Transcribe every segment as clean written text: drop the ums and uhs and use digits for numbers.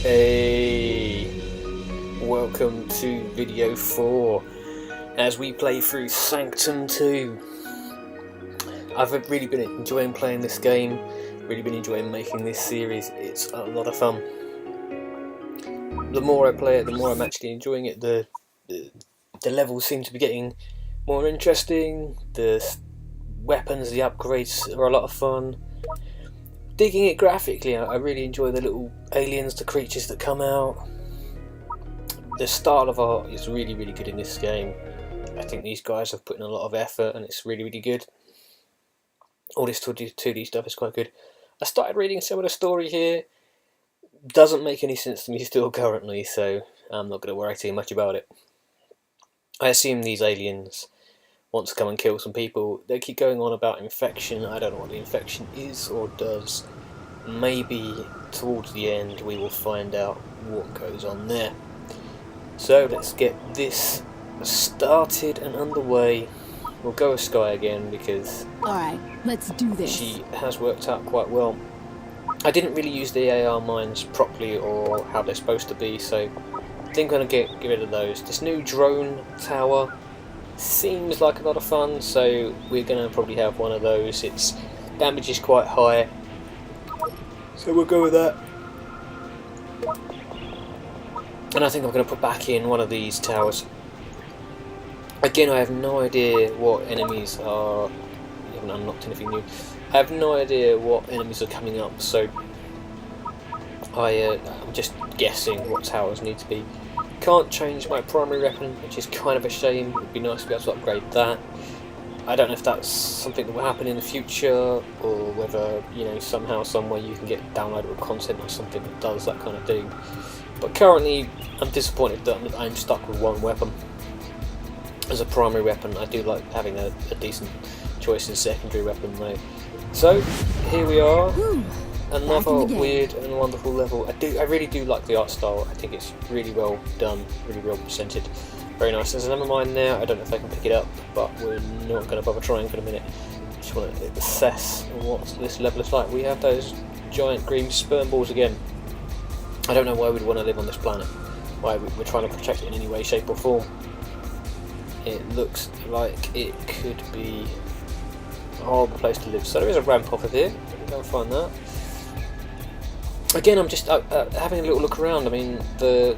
Hey, welcome to video 4 as we play through Sanctum 2. I've really been enjoying playing this game, really been enjoying making this series. It's a lot of fun. The more I play it, the more I'm actually enjoying it. The levels seem to be getting more interesting, the weapons, the upgrades are a lot of fun. Digging it graphically, I really enjoy the little aliens, the creatures that come out. The style of art is really good in this game. I think these guys have put in a lot of effort and it's really good. All this 2D stuff is quite good. I started reading some of the story here. Doesn't make any sense to me still currently, so I'm not going to worry too much about it. I assume these aliens want to come and kill some people. They keep going on about infection. I don't know what the infection is or does. Maybe towards the end we will find out what goes on there. So let's get this started and underway. We'll go with Sky again because alright, let's do this. She has worked out quite well. I didn't really use the AR mines properly or how they're supposed to be, so I think I'm going to get rid of those. This new drone tower seems like a lot of fun, so we're going to probably have one of those. Its damage is quite high, so we'll go with that. And I think I'm going to put back in one of these towers. Again, I have no idea what enemies are. I haven't unlocked anything new. I have no idea what enemies are coming up, so I'm just guessing what towers need to be. Can't change my primary weapon, which is kind of a shame. It would be nice to be able to upgrade that. I don't know if that's something that will happen in the future, or whether, you know, somehow, somewhere you can get downloadable content or something that does that kind of thing. But currently, I'm disappointed that I'm stuck with one weapon as a primary weapon. I do like having a decent choice in secondary weapon though. So here we are. Another weird and wonderful level. I really do like the art style. I think it's really well done, really well presented. Very nice. There's another mine there. I don't know if I can pick it up, but we're not going to bother trying for a minute. Just want to assess what this level is like. We have those giant green sperm balls again. I don't know why we'd want to live on this planet. Why we're trying to protect it in any way, shape or form. It looks like it could be a horrible place to live. So there is a ramp off of here. Go and find that. Again, I'm just having a little look around. I mean, the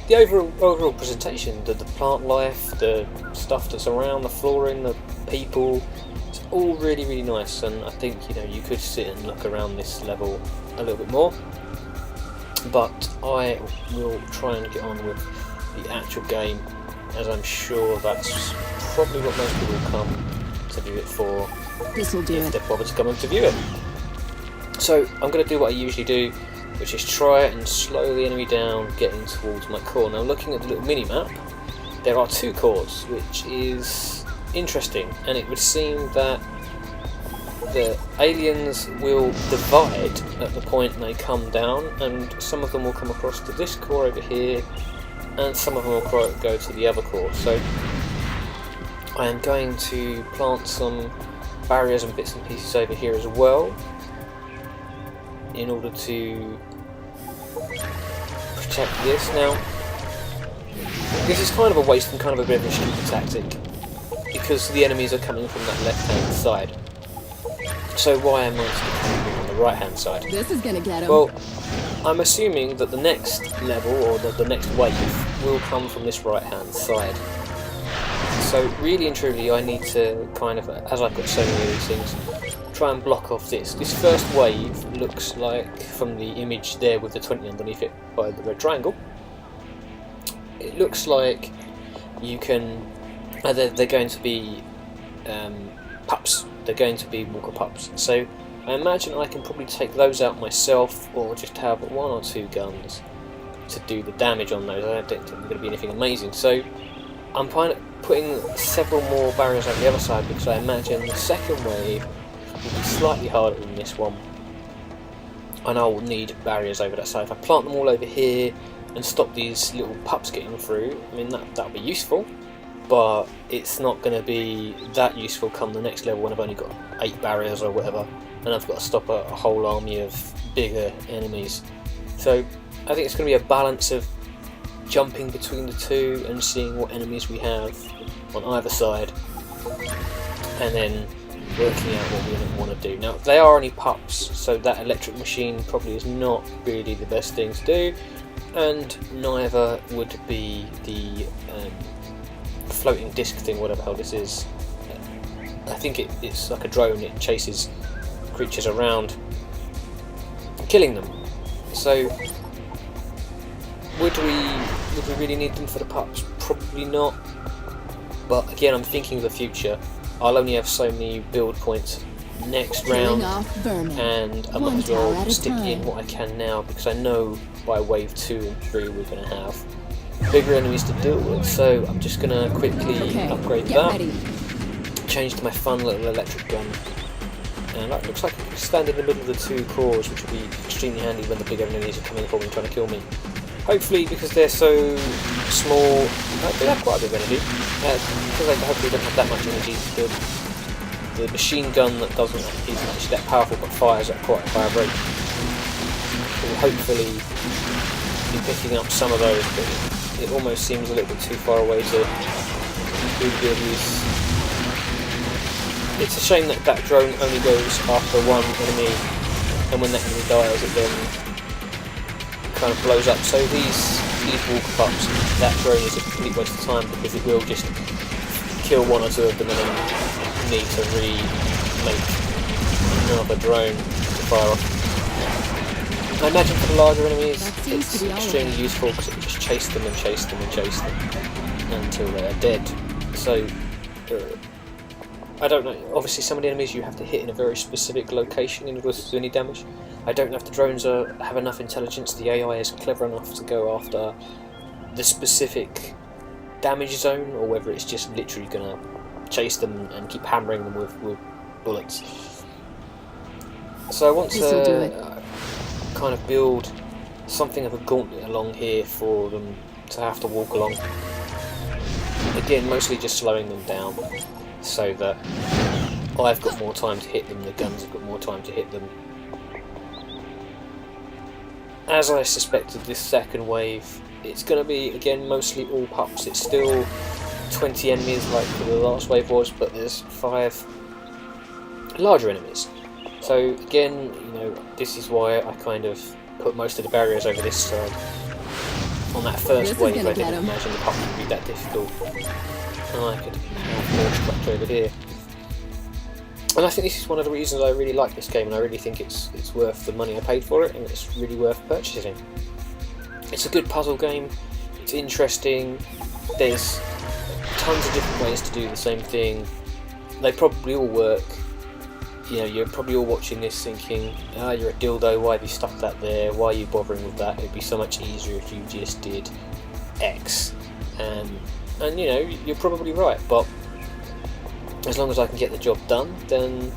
overall presentation, the plant life, the stuff that's around, the flooring, the people, it's all really nice. And I think, you know, you could sit and look around this level a little bit more. But I will try and get on with the actual game, as I'm sure that's probably what most people come to view it for. This'll do if they're bothered to come and to view it. So I'm going to do what I usually do, which is try and slow the enemy down, getting towards my core. Now, looking at the little mini-map, there are 2 cores, which is interesting, and it would seem that the aliens will divide at the point they come down, and some of them will come across to this core over here, and some of them will go to the other core. So I am going to plant some barriers and bits and pieces over here as well, in order to protect this. Now, this is kind of a waste and kind of a bit of a stupid tactic, because the enemies are coming from that left-hand side. So why am I still coming on the right-hand side? This is gonna get him. Well, I'm assuming that the next level, or the next wave, will come from this right-hand side. So really and truly, I need to kind of, as I've got so many of these things, try and block off this. This first wave looks like, from the image there with the 20 underneath it by the red triangle, it looks like you can, they're going to be pups. They're going to be walker pups. So I imagine I can probably take those out myself, or just have 1 or 2 guns to do the damage on those. I don't think they're going to be anything amazing. So I'm putting several more barriers over the other side, because I imagine the second wave will be slightly harder than this one, and I will need barriers over that side. If I plant them all over here and stop these little pups getting through, I mean, that'll be useful. but it's not going to be that useful come the next level when I've only got 8 barriers or whatever, and I've got to stop a whole army of bigger enemies. So I think it's going to be a balance of jumping between the two and seeing what enemies we have on either side, and then working out what we want to do. Now, they are only pups, so that electric machine probably is not really the best thing to do, and neither would be the floating disc thing, whatever the hell this is. I think it's like a drone. It chases creatures around, killing them. So would we really need them for the pups? Probably not. But again, I'm thinking of the future. I'll only have so many build points next round, and I might as well stick in what I can now, because I know by wave 2 and 3 we're going to have bigger enemies to deal with. So I'm just going to quickly upgrade that, change to my fun little electric gun, and that looks like I can stand in the middle of the 2 cores, which will be extremely handy when the big enemies are coming for me and trying to kill me. Hopefully, because they're so small, they have quite a bit of energy, because they hopefully don't have that much energy. The machine gun that isn't actually that powerful but fires at quite a high rate will hopefully be picking up some of those, but it almost seems a little bit too far away to do good use. It's a shame that that drone only goes after one enemy, and when that enemy dies it then kind of blows up. So these walker pups, that drone is a complete waste of time, because it will just kill 1 or 2 of them and then need to remake another drone to fire off. I imagine for the larger enemies it's extremely useful, because it will just chase them and chase them and chase them until they're dead. So I don't know, obviously some of the enemies you have to hit in a very specific location in order to do any damage. I don't know if the drones have enough intelligence, the AI is clever enough to go after the specific damage zone, or whether it's just literally going to chase them and keep hammering them with bullets. So I want to kind of build something of a gauntlet along here for them to have to walk along. Again, mostly just slowing them down, so that I've got more time to hit them, the guns have got more time to hit them. As I suspected, this second wave, it's going to be, again, mostly all pups. It's still 20 enemies like the last wave was, but there's 5 larger enemies. So again, you know, this is why I kind of put most of the barriers over this side. On that first wave, I didn't imagine the pups would be that difficult, and I could have more structure over here. And I think this is one of the reasons I really like this game, and I really think it's worth the money I paid for it, and it's really worth purchasing. It's a good puzzle game, it's interesting, there's tons of different ways to do the same thing, they probably all work. You know, you're probably all watching this thinking, you're a dildo, why have you stuck that there, why are you bothering with that, it'd be so much easier if you just did X. And you know, you're probably right, but as long as I can get the job done, then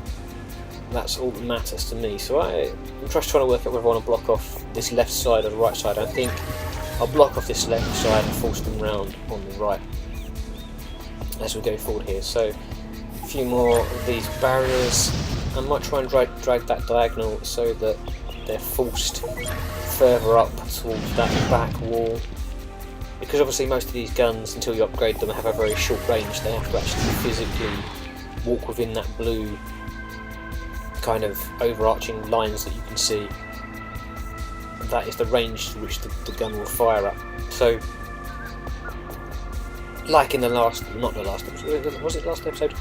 that's all that matters to me. So I'm just trying to work out whether I want to block off this left side or the right side. I think I'll block off this left side and force them round on the right as we go forward here. So a few more of these barriers. I might try and drag that diagonal so that they're forced further up towards that back wall. Because obviously most of these guns, until you upgrade them, have a very short range. They have to actually physically walk within that blue kind of overarching lines that you can see. That is the range to which the gun will fire at. So, like in the last, not the last episode, was it last episode?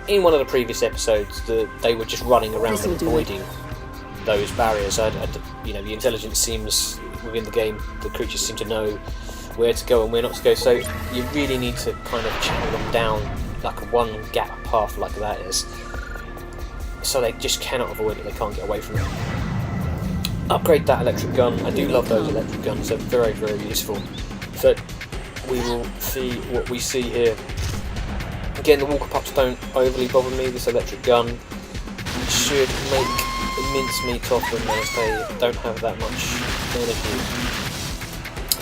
In one of the previous episodes, they were just running around and avoiding those barriers. You know, the intelligence seems within the game, the creatures seem to know where to go and where not to go, so you really need to kind of channel them down like a one gap path like that is, so they just cannot avoid it, they can't get away from it. Upgrade that electric gun. I do love those electric guns, they're very, very useful. So we will see what we see here. Again, the walker pups don't overly bother me. This electric gun should make mincemeat of them, as they don't have that much energy.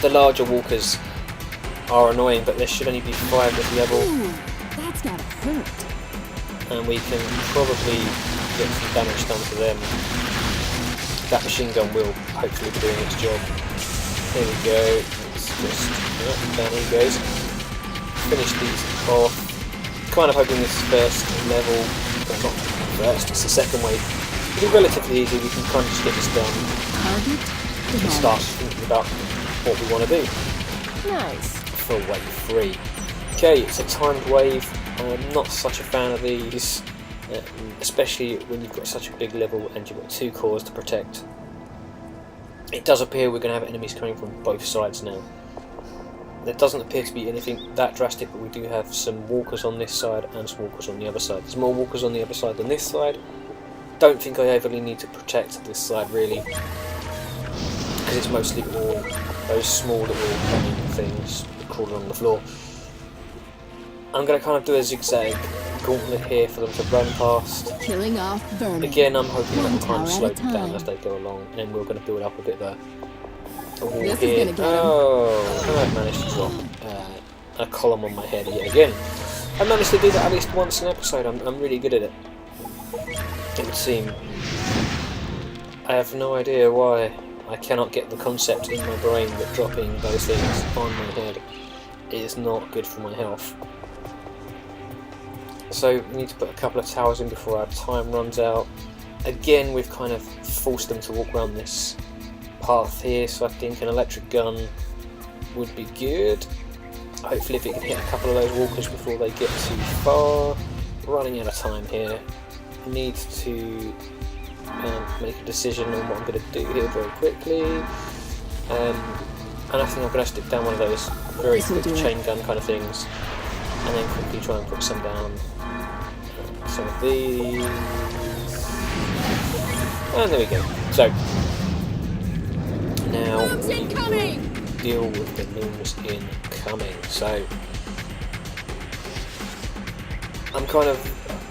The larger walkers are annoying, but there should only be 5 this level, Ooh, that's gotta hurt. and we can probably get some damage done to them. That machine gun will hopefully be doing its job. Here we go. Let's just down he goes. Finish these off. Kind of hoping this first level, well, not first, it's the second wave, will be relatively easy. We can kind of just get this done Target and start thinking about what we want to do Nice. for wave 3. Okay, it's a timed wave. I'm not such a fan of these, especially when you've got such a big level and you've got 2 cores to protect. It does appear we're going to have enemies coming from both sides now. There doesn't appear to be anything that drastic, but we do have some walkers on this side and some walkers on the other side. There's more walkers on the other side than this side. Don't think I overly need to protect this side really, because it's mostly all those small little things crawling on the floor. I'm going to kind of do a zigzag gauntlet here for them to run past. Killing off vermin. Again, I'm hoping that will kind of tower slow at a them down time. as they go along, and then we're going to build up a bit of a wall This is here. gonna get 'em. Oh, I've managed to drop a column on my head yet again. I managed to do that at least once an episode. I'm really good at it. It would seem. I have no idea why. I cannot get the concept in my brain that dropping those things on my head is not good for my health. So we need to put a couple of towers in before our time runs out. Again, we've kind of forced them to walk around this path here, so I think an electric gun would be good. Hopefully if it can hit a couple of those walkers before they get too far. Running out of time here. Need to make a decision on what I'm going to do here very quickly. And I think I'm going to stick down one of those very quick chain gun kind of things, and then quickly try and put some down. Some of these. And there we go. So, now we deal with the looms incoming. So, I'm kind of,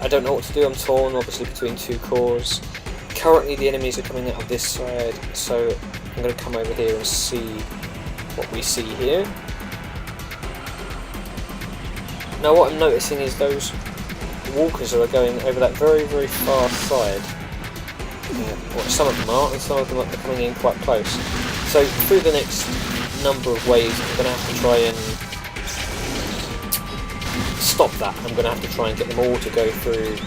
I don't know what to do. I'm torn obviously between 2 cores. Currently the enemies are coming out of this side, so I'm going to come over here and see what we see here. Now what I'm noticing is those walkers are going over that very, very far side. Well, some of them are, and some of them are coming in quite close. So through the next number of waves, I'm going to have to try and stop that. I'm going to have to try and get them all to go through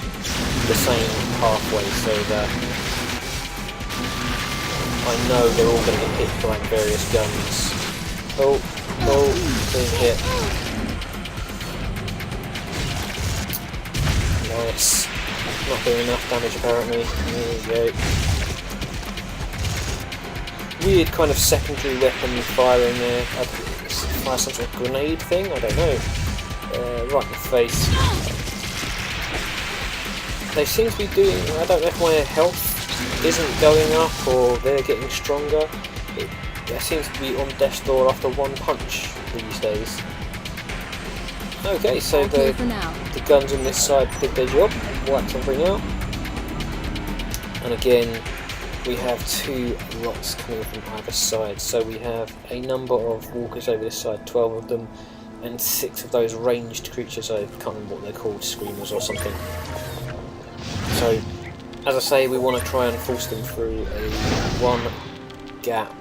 the same pathway, so that I know they're all going to get hit by various guns. Oh, being hit. Nice. Not doing enough damage apparently. There we go. Weird kind of secondary weapon firing there. Fire some sort of grenade thing? I don't know. Right in the face. They seem to be doing, I don't know if my health isn't going up or they're getting stronger. It seems to be on death's door after one punch these days. Okay, so the guns on this side did their job, wiped everything out. And again, we have 2 lots coming from either side. So we have a number of walkers over this side, 12 of them, and 6 of those ranged creatures. I can't remember what they're called, screamers or something. So, as I say, we want to try and force them through a 1 gap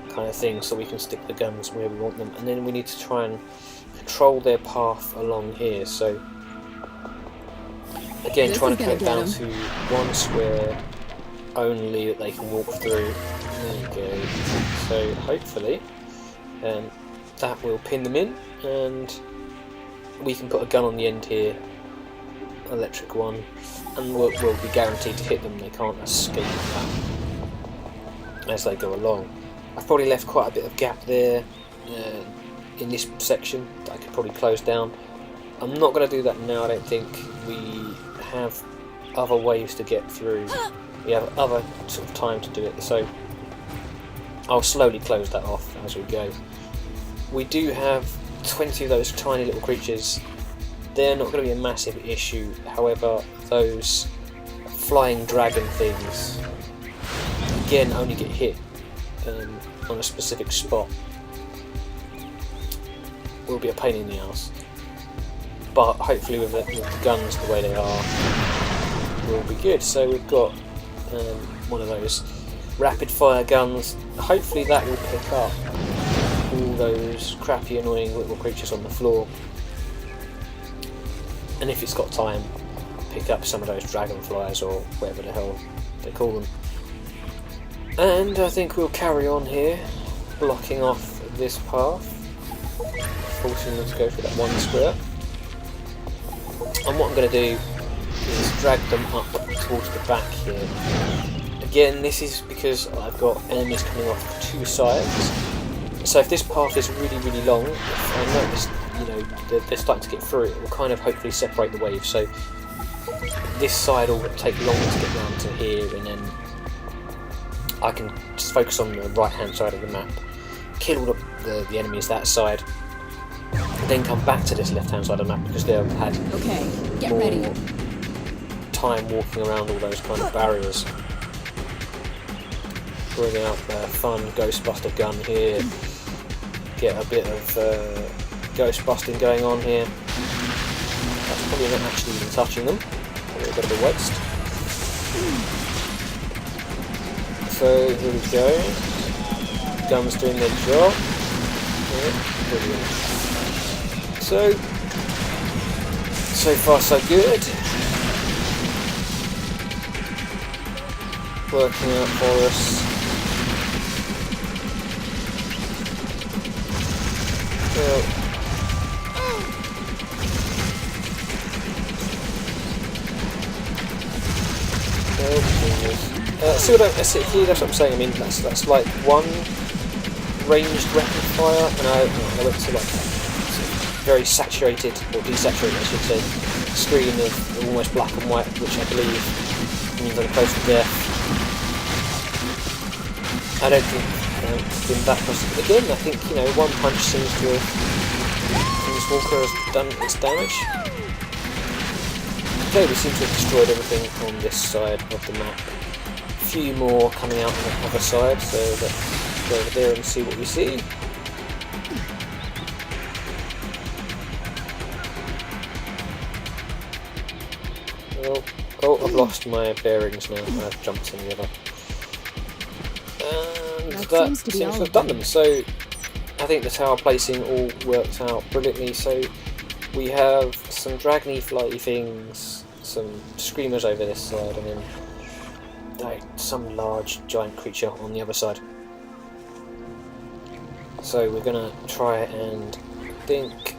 kind of thing, so we can stick the guns where we want them, and then we need to try and control their path along here. So, again, trying to cut it down to 1 square only that they can walk through. There you go. So, hopefully, that will pin them in, and we can put a gun on the end here, electric one, and we'll be guaranteed to hit them. They can't escape that as they go along. I've probably left quite a bit of gap there in this section that I could probably close down. I'm not going to do that now. I don't think. We have other ways to get through. We have other sort of time to do it, so I'll slowly close that off as we go. We do have 20 of those tiny little creatures. They're not going to be a massive issue. However, those flying dragon things again only get hit on a specific spot. will be a pain in the ass. But hopefully with the guns the way they are, we'll be good. So we've got one of those rapid fire guns. Hopefully that will pick up all those crappy annoying little creatures on the floor. And if it's got time, pick up some of those dragonflies or whatever the hell they call them. And I think we'll carry on here, blocking off this path, forcing them to go through that one square. And what I'm going to do is drag them up towards the back here. Again, this is because I've got enemies coming off two sides. So if this path is really, really long, if I notice, they're starting to get through it, will kind of hopefully separate the waves. So this side will take longer to get down to here, and then I can just focus on the right hand side of the map, kill all the enemies that side, and then come back to this left hand side of the map because they'll have had more time walking around all those kind of barriers. Bring out the fun Ghostbuster gun here, get a bit of ghost busting going on here. That's probably not actually even touching them, a little bit of a waste. So here we go, guns doing their job. Yeah, brilliant. So far so good. Working out for us. Well, see what I see here? That's what I'm saying. I mean, that's like one ranged weapon fire, and I went to like very saturated, or desaturated, I should say, screen of almost black and white, which I believe means I'm close to death. I don't think I've been that close. Again, I think one punch seems to have. This Walker has done its damage. Okay, we seem to have destroyed everything on this side of the map. A few more coming out on the other side, so let's go over there and see what we see. Oh, I've lost my bearings now. I've jumped in the other. And that seems to have done them. So I think the tower placing all worked out brilliantly. So we have some dragony flighty things, some screamers over this side, and then some large giant creature on the other side. So we're gonna try and think.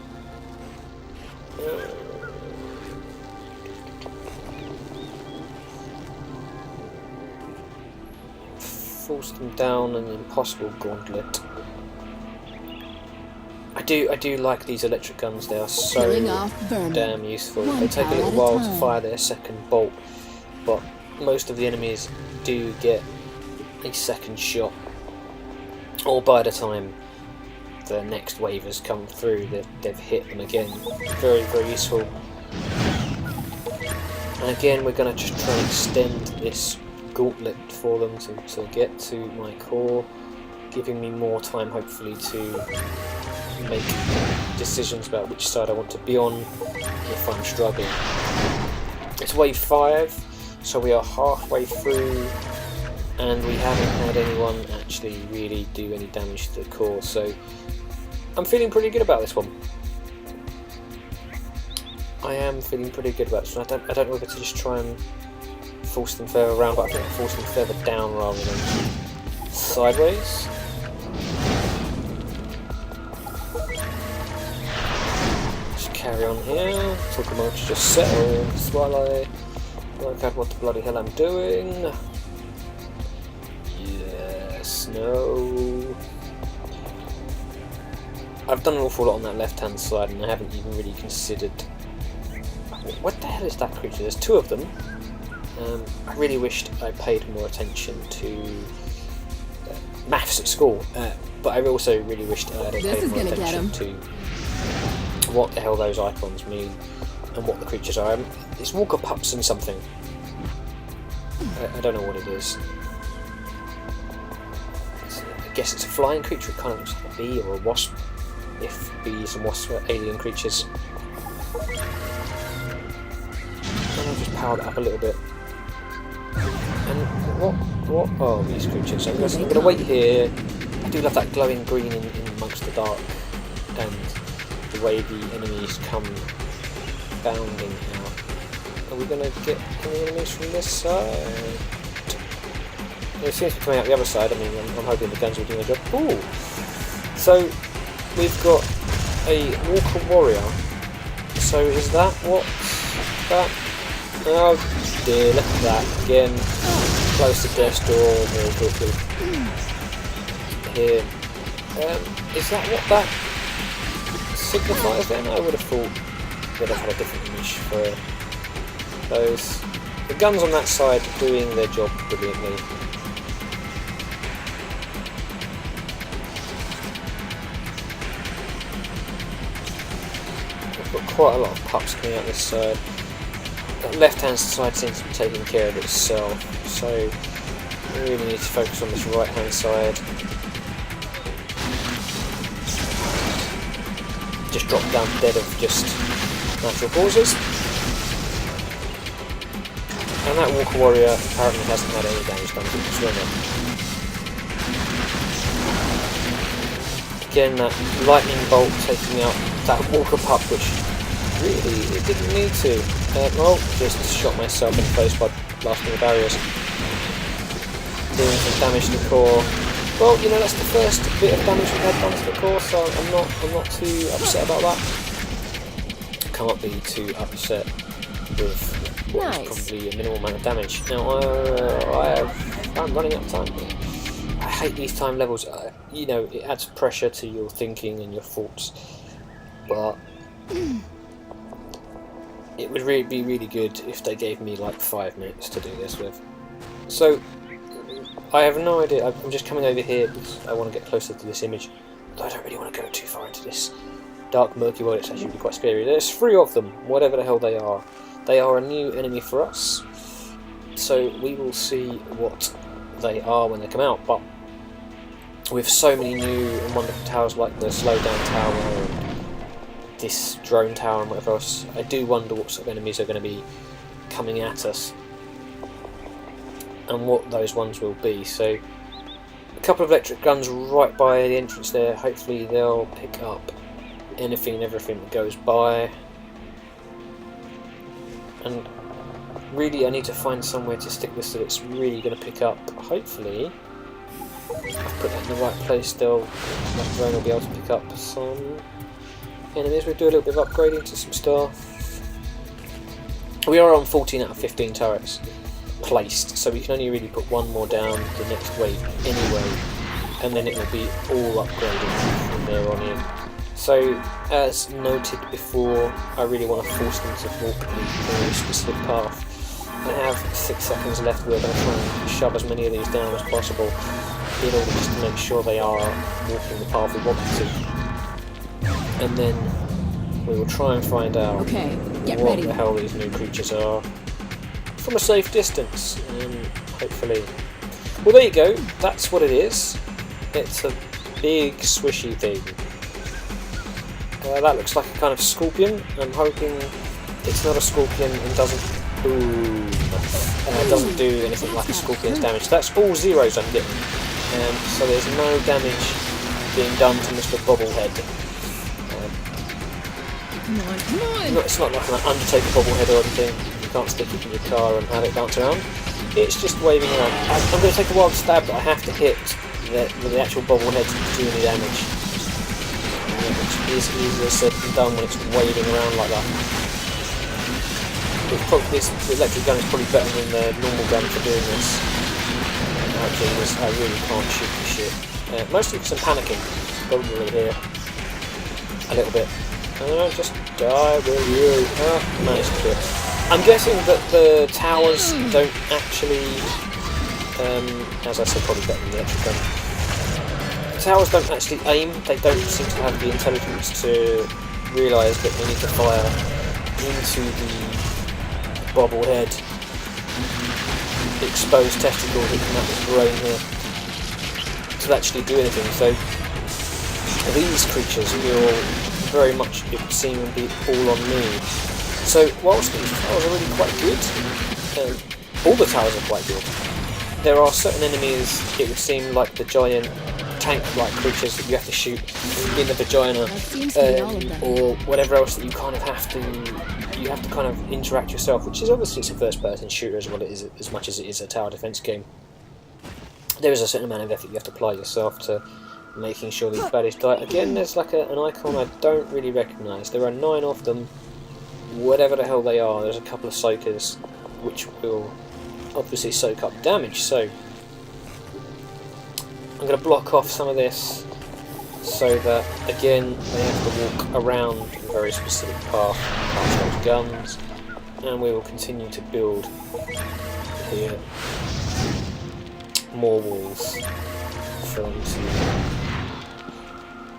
Force them down an impossible gauntlet. I do like these electric guns. They are so damn useful. They take a little while to fire their second bolt, but most of the enemies do get a second shot, or by the time the next wave has come through, they've hit them again. Very, very useful. And again, we're going to just try and extend this gauntlet for them to get to my core, giving me more time hopefully to make decisions about which side I want to be on if I'm struggling. It's wave 5, so we are halfway through, and we haven't had anyone actually really do any damage to the core, so I'm feeling pretty good about this one. I am feeling pretty good about this one. I don't know whether to just try and force them further around, but I think I'll force them further down rather than sideways. Just carry on here. Talk a moment to just settle while I work out what the bloody hell I'm doing. Yes, no. I've done an awful lot on that left hand side, and I haven't even really considered. What the hell is that creature? There's two of them. I really wished I paid more attention to maths at school, but I also really wished I had paid more attention to what the hell those icons mean and what the creatures are. It's Walker Pups and something. I don't know what it is. I guess it's a flying creature. It kind of looks like a bee or a wasp. if bees and wasps were alien creatures. And I'll just power that up a little bit. And what? Oh, these creatures. I'm going to wait here. I do love that glowing green in amongst the dark, and the way the enemies come bounding out. Are we going to get any enemies from this side? It seems to be coming out the other side. I mean, I'm hoping the guns will do their job. Ooh! So, we've got a Walker Warrior. So, is that what that? Oh dear, look at that again. Close the death's door more quickly. Here. Is that what that signifies then? I would have thought they'd have had a different image for those. The guns on that side are doing their job brilliantly. I've got quite a lot of pups coming out this side. The left hand side seems to be taking care of itself, so we really need to focus on this right hand side. Just drop down dead of just natural causes. And that Walker Warrior apparently hasn't had any damage done to the swimmer. Again, that lightning bolt taking out that Walker pup, which really it didn't need to. Well, just shot myself in the face by blasting the barriers. Doing some damage to the core. Well, you know, that's the first bit of damage we've had done to the core, so I'm not too upset about that. Can't be too upset with what is probably a minimal amount of damage. Now, I'm running out of time here. I hate these time levels. You know, it adds pressure to your thinking and your thoughts, but it would really be really good if they gave me like 5 minutes to do this with. So, I have no idea. I'm just coming over here because I want to get closer to this image. But I don't really want to go too far into this dark murky world. It's actually quite scary. There's 3 of them, whatever the hell they are. They are a new enemy for us. So we will see what they are when they come out. But with so many new and wonderful towers like the slowdown tower and this drone tower and whatever else, I do wonder what sort of enemies are going to be coming at us and what those ones will be. So a couple of electric guns right by the entrance there. Hopefully they'll pick up anything and everything that goes by. And really I need to find somewhere to stick this so it's really going to pick up. Hopefully I've put that in the right place still. That drone will be able to pick up some enemies. We'll do a little bit of upgrading to some stuff. We are on 14 out of 15 turrets placed, so we can only really put one more down the next wave anyway, and then it will be all upgraded from there on in. So, as noted before, I really want to force them to walk a very specific path. I have 6 seconds left. We're going to try and shove as many of these down as possible in order just to make sure they are walking the path we want them to. And then we will try and find out what the hell these new creatures are from a safe distance, and hopefully... Well, there you go, that's what it is. It's a big swishy thing. That looks like a kind of scorpion. I'm hoping it's not a scorpion and doesn't do anything like a scorpion's damage. That's all zeros I'm getting. So there's no damage being done to Mr. Bobblehead. Come on. It's not like an Undertaker bobblehead or anything. You can't stick it in your car and have it bounce around. It's just waving around. I'm going to take a wild stab, but I have to hit the actual bobblehead to do any damage. Which is easier said than done when it's waving around like that. The electric gun is probably better than the normal gun for doing this. I really can't shoot this shit. Mostly because I'm panicking. Probably here. A little bit. Just die, will you? Managed to do it. I'm guessing that the towers don't actually, as I said, probably better than the electric gun. The towers don't actually aim. They don't seem to have the intelligence to realise that they need to fire into the bobblehead exposed testicle that can have this brain here to actually do anything. So these creatures will very much, it would seem, be all on me. So whilst these towers are really quite good, all the towers are quite good, there are certain enemies, it would seem, like the giant tank-like creatures that you have to shoot in the vagina, or whatever else that you kind of have to kind of interact yourself, which is obviously it's a first-person shooter as well as much as it is a tower defense game. There is a certain amount of effort you have to apply yourself to making sure these baddies die. Again, there's like an icon I don't really recognise. There are 9 of them, whatever the hell they are. There's a couple of soakers which will obviously soak up damage, so I'm going to block off some of this so that, again, they have to walk around a very specific path past those guns, and we will continue to build here more walls for them to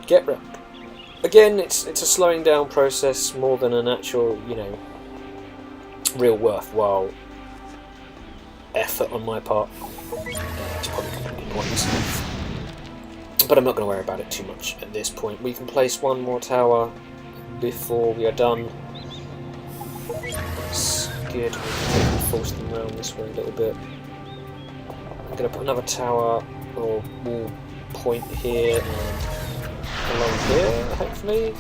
get wrapped. Again, it's a slowing down process more than an actual, you know, real worthwhile effort on my part. It's probably completely pointless. But I'm not going to worry about it too much at this point. We can place one more tower before we are done. That's good. We can force them around this way a little bit. I'm going to put another tower or wall point here and along here, hopefully.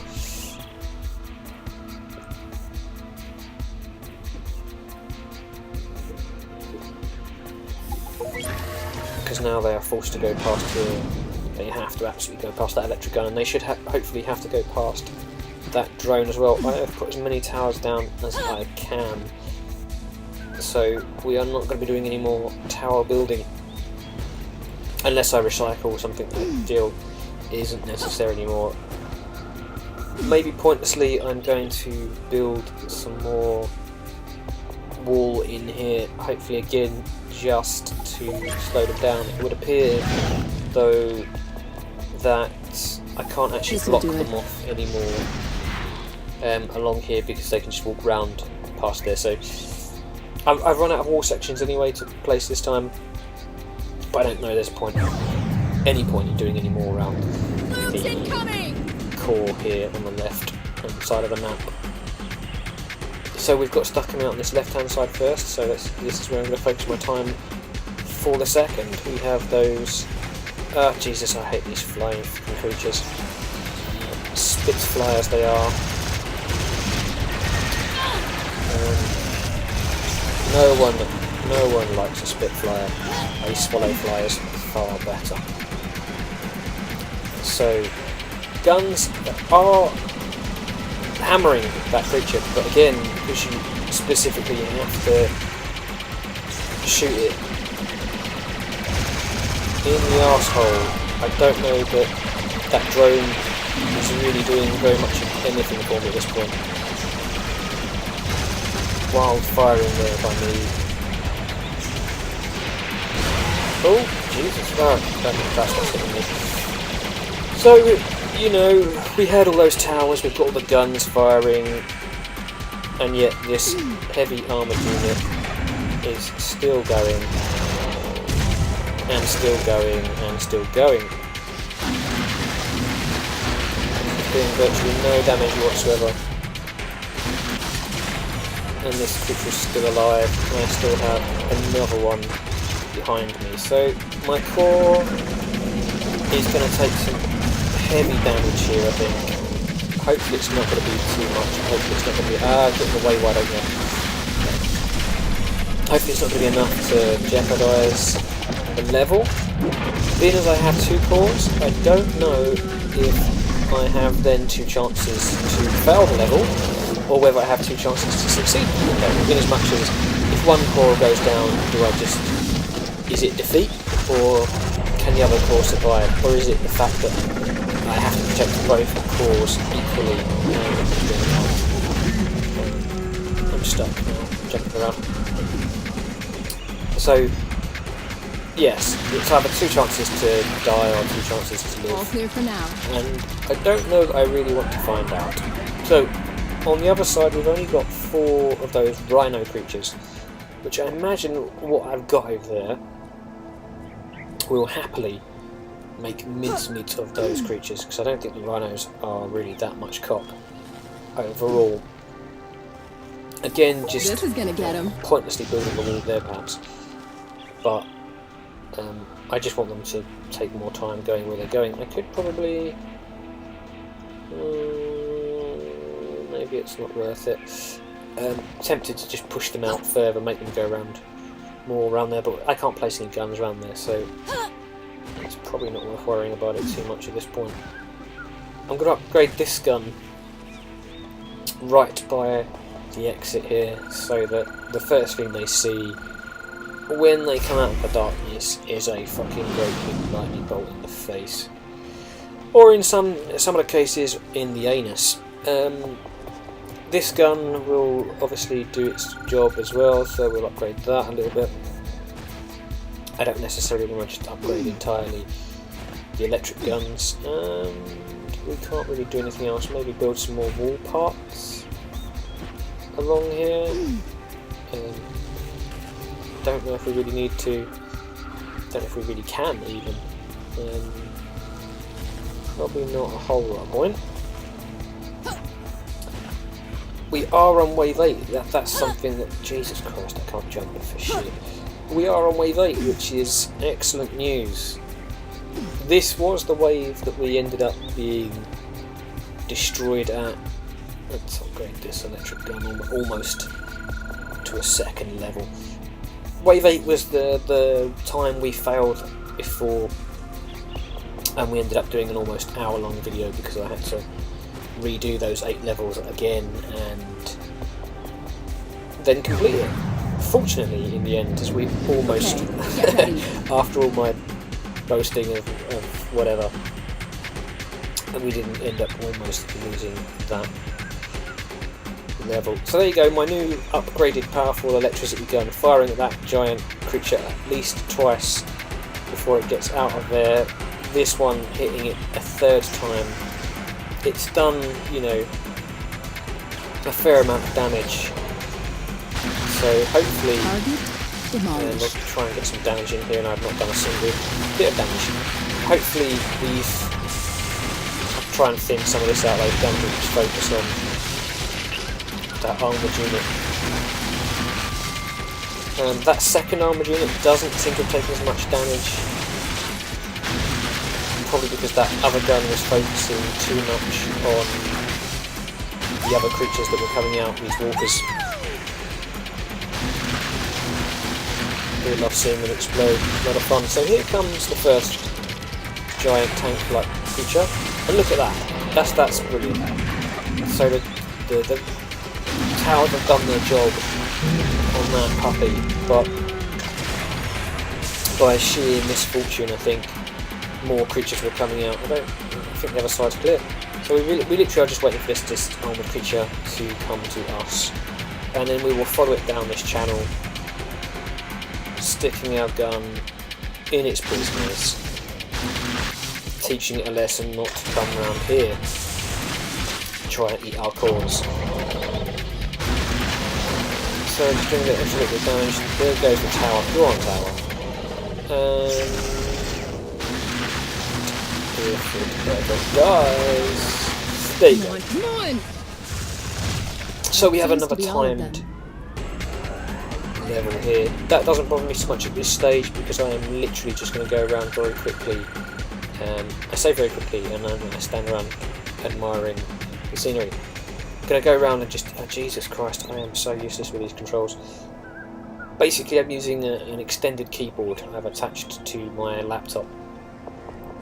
Because now they are forced to go past here. They have to absolutely go past that electric gun, and they should hopefully have to go past that drone as well. I have put as many towers down as I can, so we are not going to be doing any more tower building unless I recycle something that deal isn't necessary anymore. Maybe pointlessly I'm going to build some more wall in here, hopefully again just to slow them down. It would appear though that I can't actually block them off anymore along here because they can just walk round past there. So I've run out of wall sections anyway to place this time, but I don't know there's any point in doing any more around the core here on the left hand side of the map. So we've got stuff coming out on this left hand side first, so this is where I'm going to focus my time for the second. We have those, Jesus, I hate these flying creatures, Spitfires they are. No one likes a Spitfire. A swallow fly is far better. So guns are hammering that creature, but again, because you specifically have to shoot it in the arsehole, I don't know that that drone is really doing very much of anything for me at this point. Wild firing there by me. Oh, Jesus, that's what's hitting me. So, you know, we had all those towers, we've got all the guns firing, and yet this heavy armoured unit is still going, and still going, and still going. Doing virtually no damage whatsoever. And this creature's still alive, and I still have another one behind me. So my core is going to take some heavy damage here, I think. Hopefully it's not going to be too much. Hopefully it's not going to be... getting away wide open. Hopefully it's not going to be enough to jeopardise the level. Being as I have 2 cores, I don't know if I have then 2 chances to fail the level, or whether I have 2 chances to succeed the level. In as much as if one core goes down, is it defeat, or can the other core survive, or is it the fact that I have to protect both cores equally? I'm stuck now, jumping around. So, yes, it's either 2 chances to die or 2 chances to live. All clear for now. And I don't know that I really want to find out. So, on the other side, we've only got 4 of those rhino creatures, which I imagine what I've got over there will happily make mincemeat of those creatures, because I don't think the rhinos are really that much cop overall. Again, just This is gonna get him. pointlessly building a wall there perhaps, but I just want them to take more time going where they're going. I could probably... maybe it's not worth it. Tempted to just push them out further, make them go around more around there, but I can't place any guns around there, so it's probably not worth worrying about it too much at this point. I'm going to upgrade this gun right by the exit here, so that the first thing they see when they come out of the darkness is a fucking great big lightning bolt in the face, or in some of the cases in the anus. This gun will obviously do its job as well, so we'll upgrade that a little bit. I don't necessarily want to just upgrade entirely the electric guns, and we can't really do anything else. Maybe build some more wall parts along here. Don't know if we really need to. Don't know if we really can even. Probably not a whole lot of point. We are on wave 8. That's something that, Jesus Christ, I can't jump it for shit. We are on wave 8, which is excellent news. This was the wave that we ended up being destroyed at. Let's upgrade this electric gun almost to a second level. Wave 8 was the time we failed before, and we ended up doing an almost hour-long video because I had to redo those 8 levels again and then complete it. Fortunately, in the end, as we almost, after all my boasting of whatever, and we didn't end up almost losing that level. So there you go, my new upgraded powerful electricity gun, firing at that giant creature at least twice before it gets out of there. This one hitting it a third time. It's done, you know, a fair amount of damage. So hopefully, we'll try and get some damage in here, and I've not done a single bit of damage. Hopefully I'll try and thin some of this out like guns and just focus on that armoured unit. That second armoured unit doesn't seem to have taken as much damage. Probably because that other gun was focusing too much on the other creatures that were coming out, these walkers. Really love seeing them explode, a lot of fun. So here comes the first giant tank-like creature, and look at that, that's brilliant. So the towers have done their job on that puppy, but by sheer misfortune I think more creatures were coming out. I think the other side's clear. So we literally are just waiting for this armoured creature to come to us, and then we will follow it down this channel, sticking our gun in its business, teaching it a lesson not to come around here, try and eat our cores. So just doing a little bit of damage. There goes the tower. Go on, tower. If it ever dies. There you go. Come on. So we have another timed level here. That doesn't bother me so much at this stage because I am literally just going to go around very quickly. I say very quickly, and I'm going to stand around admiring the scenery. I'm going to go around and just... Oh, Jesus Christ, I am so useless with these controls. Basically, I'm using an extended keyboard I've attached to my laptop.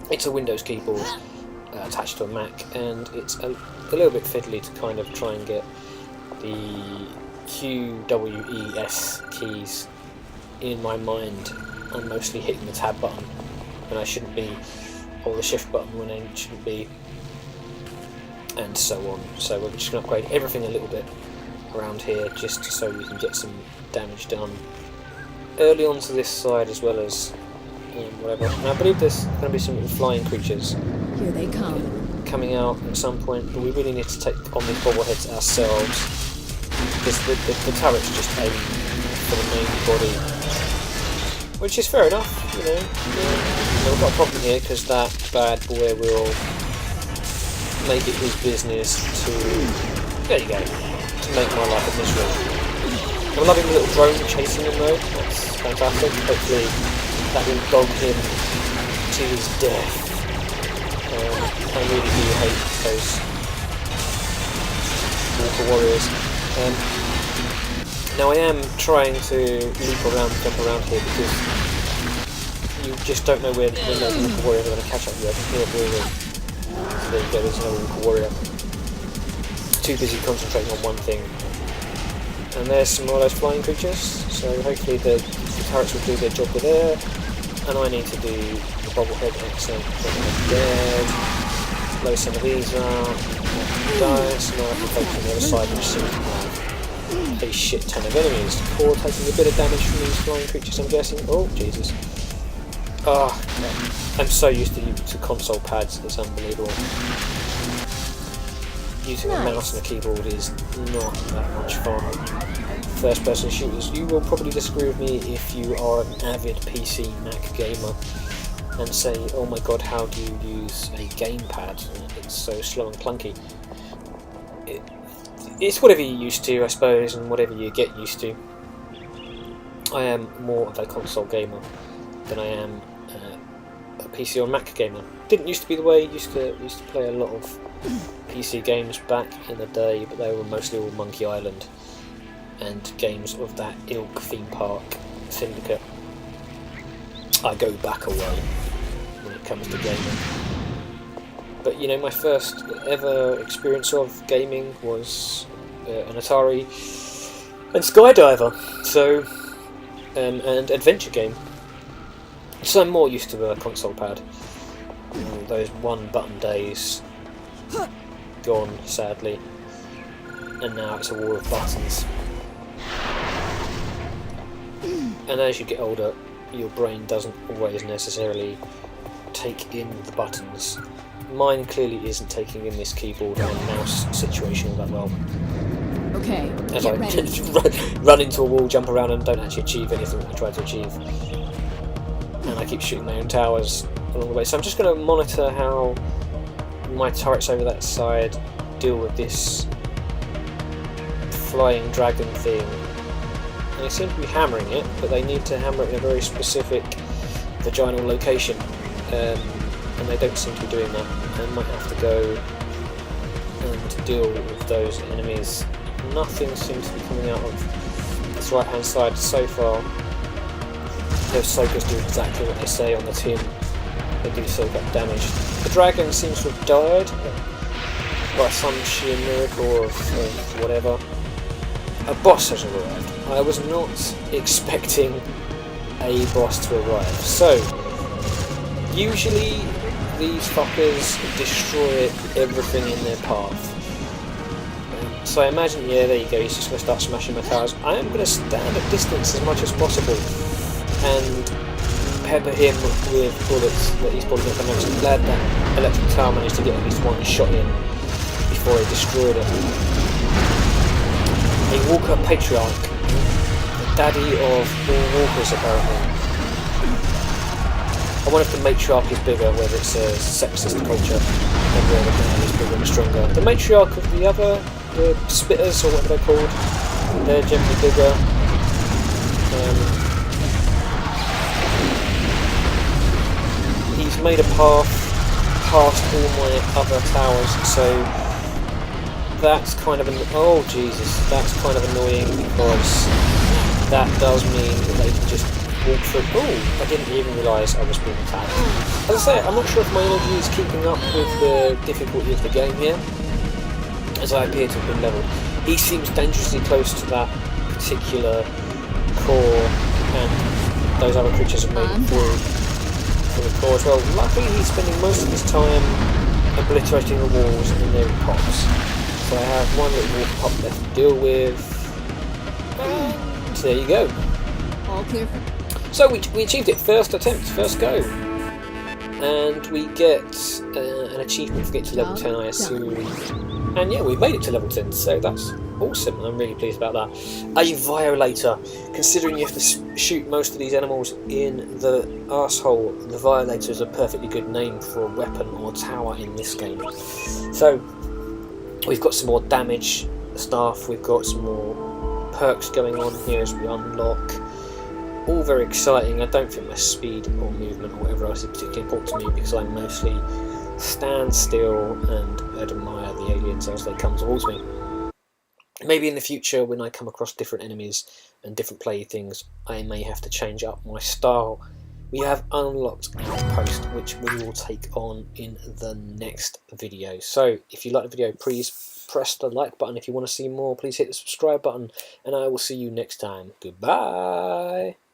It's a Windows keyboard attached to a Mac, and it's a little bit fiddly to kind of try and get the Q, W, E, S keys in my mind. I'm mostly hitting the tab button when I shouldn't be, or the shift button when I shouldn't be, and so on. So we're just going to upgrade everything a little bit around here just so we can get some damage done early onto this side as well as whatever. And I believe there's going to be some flying creatures Here they come. coming out at some point, but we really need to take on these bobbleheads ourselves because the turret's just aiming for the main body, which is fair enough, you know. Yeah. Now we've got a problem here because that bad boy will make it his business to, there you go, to make my life a misery. I'm loving the little drone chasing him though, that's fantastic. Hopefully that will dog him to his death. I really do hate those Walker Warriors. Now I am trying to loop around, jump around here because you just don't know when those Walker Warriors are going to catch up with you. I can hear a breathing. So there you go, there's another Walker Warrior. Too busy concentrating on one thing. And there's some more of those flying creatures, so hopefully the turrets will do their job with there. And I need to do the bobblehead, excellent, bobblehead dead. Blow some of these out, dice, and now I can focus on the other side which seems to have a shit ton of enemies. Core taking a bit of damage from these flying creatures, I'm guessing. Oh, Jesus. Ah, I'm so used to console pads, it's unbelievable. Using a mouse and a keyboard is not that much fun. First person shooters, you will probably disagree with me if you are an avid PC Mac gamer and say, oh my god, how do you use a gamepad? It's so slow and clunky. It's whatever you're used to, I suppose, and whatever you get used to. I am more of a console gamer than I am a PC or Mac gamer. Didn't used to be the way. Used to play a lot of PC games back in the day, but they were mostly all Monkey Island and games of that ilk, theme park, Syndicate. I go back a way when it comes to gaming. But you know, my first ever experience of gaming was an Atari and Skydiver, so and adventure game. So I'm more used to a console pad. Those one-button days gone, sadly, and now it's a war of buttons. And as you get older, your brain doesn't always necessarily take in the buttons. Mine clearly isn't taking in this keyboard and mouse situation all that well. Okay, as I run into a wall, jump around, and don't actually achieve anything that I try to achieve. And I keep shooting my own towers along the way. So I'm just going to monitor how my turrets over that side deal with this flying dragon thing. And they seem to be hammering it, but they need to hammer it in a very specific vaginal location. And they don't seem to be doing that. I might have to go and deal with those enemies. Nothing seems to be coming out of this right hand side so far. Those soakers do exactly what they say on the tin. They do soak up damage. The dragon seems to have died by some sheer miracle of whatever. A boss has arrived. I was not expecting a boss to arrive. So, usually these fuckers destroy everything in their path. So I imagine, yeah, there you go, he's just going to start smashing my towers. I am going to stand at distance as much as possible and pepper him with bullets that he's probably going to manage. I'm glad that electric tower managed to get at least one shot in before he destroyed it. A Walker Patriarch, the daddy of all walkers apparently. I wonder if the matriarch is bigger, whether it's a sexist culture, and whether the man is bigger and stronger. The matriarch of the other, the spitters, or whatever they're called, they're generally bigger. He's made a path past all my other towers, so that's kind of oh Jesus, that's kind of annoying because that does mean that they can just walk through. Oh, I didn't even realise I was being attacked. As I say, I'm not sure if my energy is keeping up with the difficulty of the game here, as I appear to have been levelled. He seems dangerously close to that particular core, and those other creatures have made it through the core as well. Luckily he's spending most of his time obliterating the walls and their pops. So I have one little wall pop left to deal with. And there you go. All clear for... So we achieved it, first attempt, first go. And we get an achievement for getting to level 10, I assume. And yeah, we made it to level 10, so that's Awesome, I'm really pleased about that. A violator. Considering you have to shoot most of these animals in the arsehole, the violator is a perfectly good name for a weapon or tower in this game. So, we've got some more damage stuff, we've got some more perks going on here as we unlock. All very exciting. I don't think my speed or movement or whatever else is particularly important to me because I mostly stand still and admire the aliens as they come towards me. Maybe in the future, when I come across different enemies and different playthings, I may have to change up my style. We have unlocked Outpost, which we will take on in the next video. So, if you like the video, please press the like button. If you want to see more, please hit the subscribe button, and I will see you next time. Goodbye!